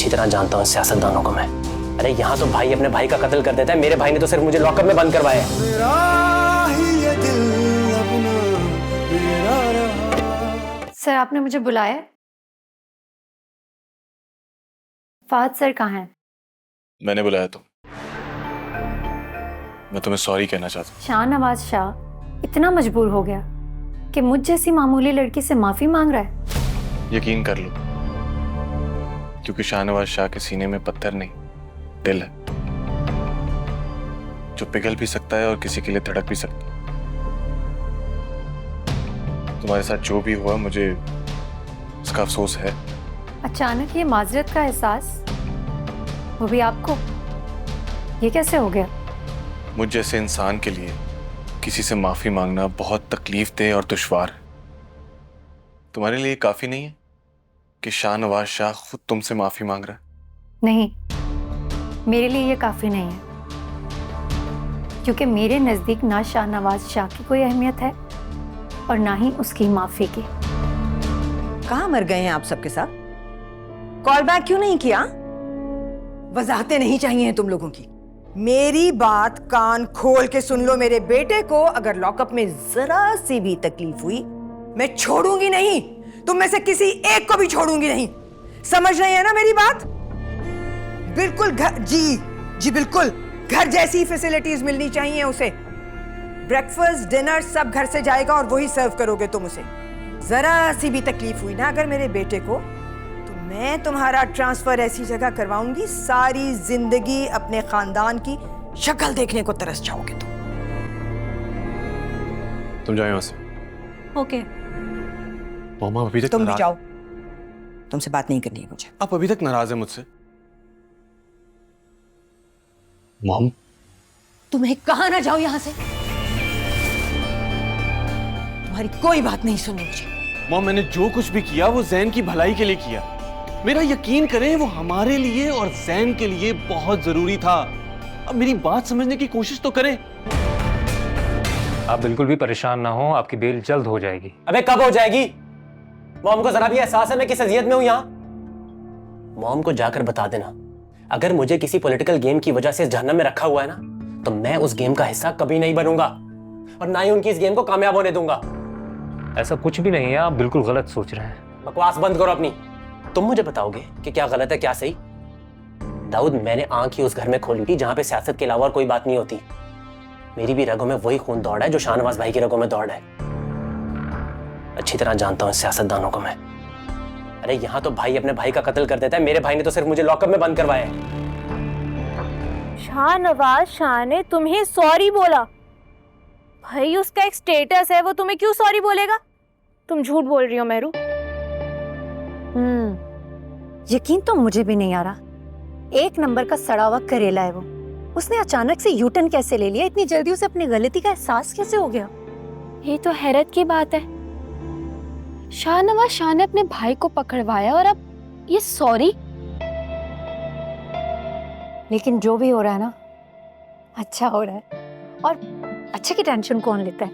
अच्छी तरह जानता हूँ सियासतदानों को मैं। अरे यहाँ तो भाई अपने भाई का कत्ल कर देता है, मेरे भाई ने तो सिर्फ मुझे लॉकअप में बंद करवाया है। सर आपने मुझे बुलाया है? फहद सर कहाँ हैं? मैंने बुलाया तो मैं तुम्हें सॉरी कहना चाहता हूँ। शाहनवाज शाह इतना मजबूर हो गया कि मुझ जैसी मामूली लड़की से माफी मांग रहा है। यकीन कर लो, क्योंकि शाहनवाज शाह के सीने में पत्थर नहीं दिल है, जो पिघल भी सकता है और किसी के लिए धड़क भी सकता है। तुम्हारे साथ जो भी हुआ मुझे उसका अफसोस है। अचानक ये माजरत का एहसास, वो भी आपको, ये कैसे हो गया? मुझ जैसे इंसान के लिए किसी से माफी मांगना बहुत तकलीफ दे और दुश्वार है। तुम्हारे लिए काफी नहीं है कि शाहनवाज शाह खुद तुमसे माफी मांग रहा है? नहीं, मेरे लिए ये काफी नहीं है, क्योंकि मेरे नजदीक ना शाहनवाज शाह की कोई अहमियत है और ना ही उसकी माफी की। कहाँ मर गए हैं आप सबके साथ? कॉल बैक क्यों नहीं किया? वजाहतें नहीं चाहिए तुम लोगों की। मेरी बात कान खोल के सुन लो। मेरे बेटे को अगर लॉकअप में जरा सी भी तकलीफ हुई, मैं छोड़ूंगी नहीं। तुम में से किसी एक को भी छोड़ूंगी नहीं। समझ रहे हैं ना मेरी बात? बिल्कुल घर, जी बिल्कुल घर जैसी फैसिलिटीज मिलनी चाहिए उसे। ब्रेकफास्ट डिनर सब घर से जाएगा और वही सर्व करोगे तुम उसे। जरा सी भी तकलीफ हुई ना अगर मेरे बेटे को, तो मैं तुम्हारा ट्रांसफर ऐसी जगह करवाऊंगी, सारी जिंदगी अपने खानदान की शक्ल देखने को तरस जाओगे तुम जाओ यहाँ से। ओके। मामा अभी तक तुम भी जाओ, तुमसे बात नहीं करनी है मुझे। आप अभी तक नाराज हैं मुझसे? मॉम, तुम्हें कहा ना जाओ यहां से। तुम्हारी कोई बात नहीं सुननी मुझे। मॉम, मैंने जो कुछ भी किया वो जैन की भलाई के लिए किया। मेरा यकीन करें, वो हमारे लिए और जैन के लिए बहुत जरूरी था। अब मेरी बात समझने की कोशिश तो करें। आप बिल्कुल भी परेशान ना हो, आपकी बेल जल्द हो जाएगी। अबे कब हो जाएगी? मॉम को जरा भी एहसास है मैं किस अजियत में हूं यहाँ? मॉम को जाकर बता देना, अगर मुझे किसी पॉलिटिकल गेम की वजह से इस जहन्नम में रखा हुआ है ना, तो मैं उस गेम का हिस्सा कभी नहीं बनूंगा और ना ही उनकी इस गेम को कामयाब होने दूंगा। ऐसा कुछ भी नहीं है, आप बिल्कुल गलत सोच रहे हैं। बकवास बंद करो अपनी। तुम मुझे बताओगे कि क्या गलत है क्या सही? दाऊद, मैंने आंख ही उस घर में खोली थी जहां पे सियासत के अलावा और कोई बात नहीं होती। मेरी भी रगों में वही खून दौड़ा है जो शाहनवाज भाई की रगों में दौड़ा है। अच्छी तरह जानता हूँ सियासतदानों को मैं। अरे यहाँ तो भाई अपने भाई का कत्ल कर देता है, मेरे भाई ने तो सिर्फ मुझे लॉकअप में बंद करवाया है। शाहनवाज शाह ने तुम्हें सॉरी बोला? भाई उसका एक स्टेटस है, वो तुम्हें क्यों सॉरी बोलेगा? तुम झूठ बोल रही हो मेहरू। यकीन तो मुझे भी नहीं आ रहा। एक नंबर का सड़ा हुआ करेला है वो। उसने अचानक से यू टर्न कैसे ले लिया? इतनी जल्दी उसे अपनी गलती का एहसास कैसे हो गया? ये तो हैरत की बात है। शाहनवाज शाह ने अपने भाई को पकड़वाया और अब ये सॉरी। लेकिन जो भी हो रहा है ना, अच्छा हो रहा है। और अच्छे की टेंशन कौन लेता है?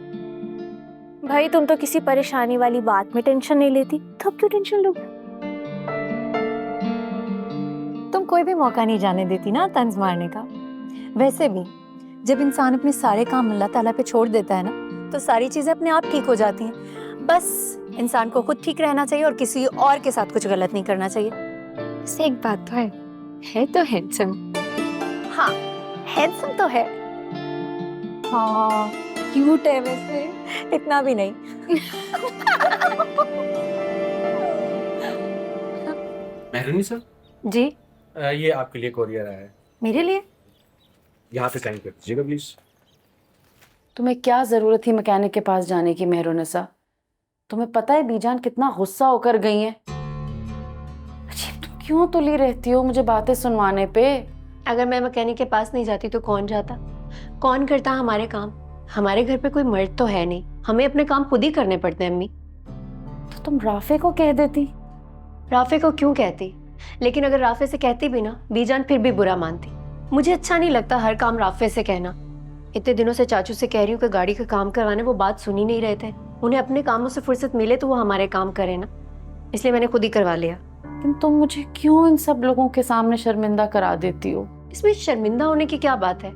भाई तुम तो किसी परेशानी वाली बात में टेंशन नहीं लेती, तो अब क्यों टेंशन लोगे? तुम कोई भी मौका नहीं जाने देती ना तंज मारने का। वैसे भी जब इंसान अपने सारे काम अल्लाह ताला पे छोड़ देता है ना, तो सारी चीजें अपने आप ठीक हो जाती हैं। बस इंसान को खुद ठीक रहना चाहिए और किसी और के साथ कुछ गलत नहीं करना चाहिए। इससे एक बात तो है तो हैंडसम। हाँ, हैंडसम तो है। हाँ, क्यूट है वैसे, इतना भी नहीं। मेहरुनी सर, जी, ये आपके लिए कोरियर आया है। मेरे लिए? यहाँ पे साइन कर दीजिएगा प्लीज। तुम्हें क्या जरूरत थी मैकेनिक के पास जाने की मेहरुनिसा? तुम्हें पता है बीजान कितना गुस्सा होकर गई है। अजीब, तुम क्यों तुली रहती हो मुझे बातें सुनवाने पे? अगर मैं मैकेनिक के पास नहीं जाती तो कौन जाता? कौन करता हमारे काम? हमारे घर पे कोई मर्द तो है नहीं, हमें अपने काम खुद ही करने पड़ते हैं अम्मी। तो तुम राफे को कह देती। राफे को क्यों कहती? लेकिन अगर राफे से कहती भी ना, बीजान फिर भी बुरा मानती। मुझे अच्छा नहीं लगता हर काम राफे से कहना। इतने दिनों से चाचू से कह रही हूँ कि गाड़ी का काम करवाने, वो बात सुन ही नहीं रहे थे। उन्हें अपने कामों से फुर्सत मिले तो वो हमारे काम करे ना, इसलिए मैंने खुद ही करवा लिया। लेकिन तुम मुझे क्यों इन सब लोगों के सामने शर्मिंदा करा देती हो? इसमें शर्मिंदा होने की क्या बात है?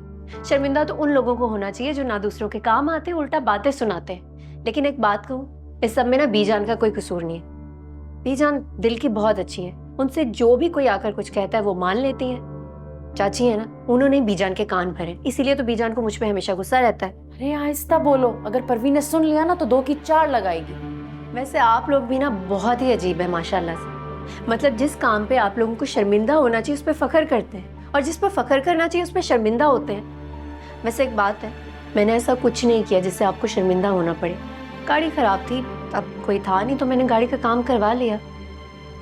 शर्मिंदा तो उन लोगों को होना चाहिए जो ना दूसरों के काम आते हैं, उल्टा बातें सुनाते हैं। लेकिन एक बात कहूँ, इस सब में ना बीजान का कोई कसूर नहीं है। बीजान दिल की बहुत अच्छी है, उनसे जो भी कोई आकर कुछ कहता है वो मान लेती हैं। चाची है ना, उन्होंने बीजान के कान भरे, इसीलिए तो बीजान को मुझ पे हमेशा गुस्सा रहता है। अरे आहिस्ता बोलो, अगर परवीन ने सुन लिया ना तो 2 की 4 लगाएगी। वैसे आप लोग भी ना बहुत ही अजीब है माशाल्लाह से। मतलब जिस काम पे आप लोगों को शर्मिंदा होना चाहिए उस पर फख्र करते हैं, और जिस पर फख्र करना चाहिए उस पर शर्मिंदा होते हैं। वैसे एक बात है, मैंने ऐसा कुछ नहीं किया जिससे आपको शर्मिंदा होना पड़े। गाड़ी खराब थी, अब कोई था नहीं तो मैंने गाड़ी का काम करवा लिया।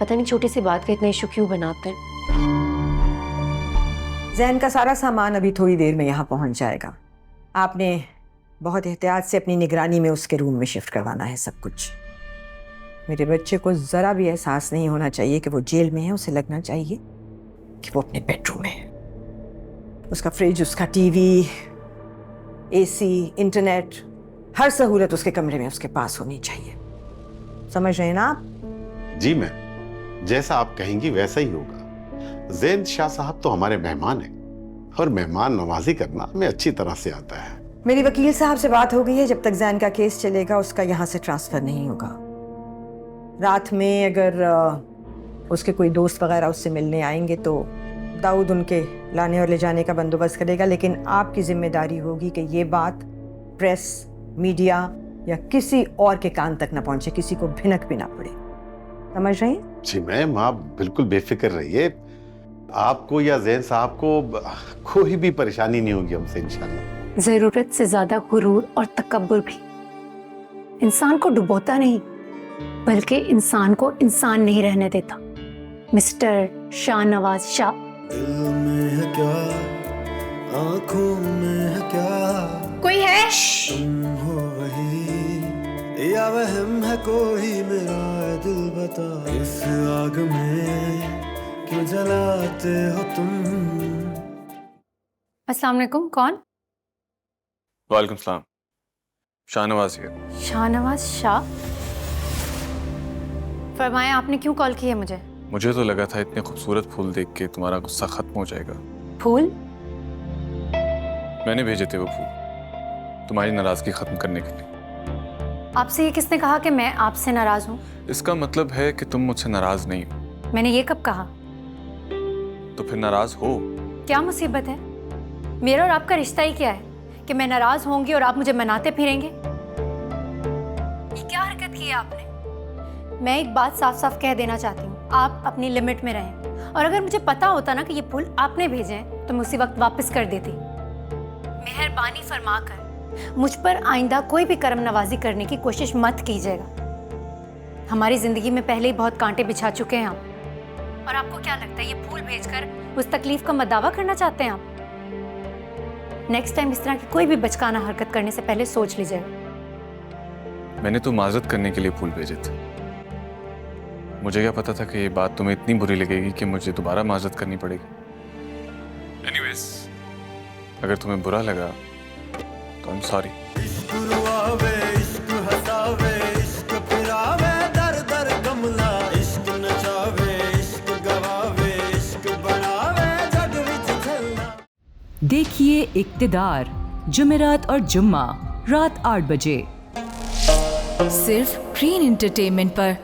पता नहीं छोटी सी बात का इतना इशू क्यों बनाते हैं। जैन का सारा सामान अभी थोड़ी देर में यहाँ पहुँच जाएगा। आपने बहुत एहतियात से अपनी निगरानी में उसके रूम में शिफ्ट करवाना है सब कुछ। मेरे बच्चे को ज़रा भी एहसास नहीं होना चाहिए कि वो जेल में है। उसे लगना चाहिए कि वो अपने बेडरूम में है। उसका फ्रिज, उसका टीवी, एसी, इंटरनेट, हर सहूलत उसके कमरे में उसके पास होनी चाहिए। समझ रहे हैं ना आप? जी मैम, जैसा आप कहेंगी वैसा ही होगा। ज़ैन शाह साहब तो हमारे मेहमान हैं और मेहमान नवाजी करना हमें अच्छी तरह से आता है। मेरी वकील साहब से बात हो गई है, जब तक ज़ैन का केस चलेगा उसका यहाँ से ट्रांसफ़र नहीं होगा। रात में अगर उसके कोई दोस्त वगैरह उससे मिलने आएंगे तो दाऊद उनके लाने और ले जाने का बंदोबस्त करेगा, लेकिन आपकी जिम्मेदारी होगी कि ये बात प्रेस, मीडिया या किसी और के कान तक ना पहुंचे, किसी को भिनक भी ना पड़े। समझ रहे हैं? जी मैम, आप बिल्कुल बेफिक्र रहिए। आपको या ज़ैन साहब को कोई भी परेशानी नहीं होगी हमसे इंशाल्लाह। जरूरत से ज्यादा गुरूर और तकब्बुर भी इंसान को डुबोता नहीं, बल्कि इंसान को इंसान नहीं रहने देता। मिस्टर शाहनवाज शाह। दिल में है क्या, आंखों में है क्या, कोई है? तुम हो वही या वहम है कोई, मेरा दिल बता, इस आग में क्यों जलाते हो तुम। अस्सलाम वालेकुम, कौन? वालेकुम सलाम, शाहनवाज है। शाहनवाज शाह? फरमाएं, आपने क्यों कॉल की है मुझे? मुझे तो लगा था इतने खूबसूरत फूल देख के तुम्हारा गुस्सा खत्म हो जाएगा। फूल? मैंने भेजे थे वो फूल तुम्हारी नाराजगी खत्म करने के लिए। आपसे ये किसने कहा कि मैं आपसे नाराज हूँ? इसका मतलब है कि तुम मुझसे नाराज नहीं हो। मैंने ये कब कहा? तो फिर नाराज हो। क्या मुसीबत है? मेरा और आपका रिश्ता ही क्या है कि मैं नाराज होंगी और आप मुझे मनाते फिरेंगे? ये क्या हरकत की है आपने? मैं एक बात साफ साफ कह देना चाहती हूँ, आप अपनी लिमिट में रहें। और अगर मुझे पता होता ना कि ये फूल आपने भेजे हैं तो मैं उसी वक्त वापस कर देती। मेहरबानी फरमा कर मुझ पर आइंदा कोई भी करम नवाजी करने की कोशिश मत कीजिएगा। हमारी जिंदगी में पहले ही बहुत कांटे बिछा चुके हैं आप, और आपको क्या लगता है ये फूल भेजकर उस तकलीफ का मदावा करना चाहते हैं आप? नेक्स्ट टाइम इस तरह की कोई भी बचकाना हरकत करने से पहले सोच लीजिएगा। मैंने तो माजरत करने के लिए फूल भेजे थे। मुझे क्या पता था कि ये बात तुम्हें इतनी बुरी लगेगी कि मुझे दोबारा माजरत करनी पड़ेगी। एनीवेज, अगर तुम्हें बुरा लगा तो आई एम सॉरी। इश्क रुआवे, इश्क हसावे, इश्क फिरावे, दर दर गमला, इश्क नचावे, इश्क गवावे, इश्क बनावे, जग विच झलना। देखिए इक्तिदार, जुमेरात और जुम्मा रात 8 बजे सिर्फ ग्रीन एंटरटेनमेंट पर।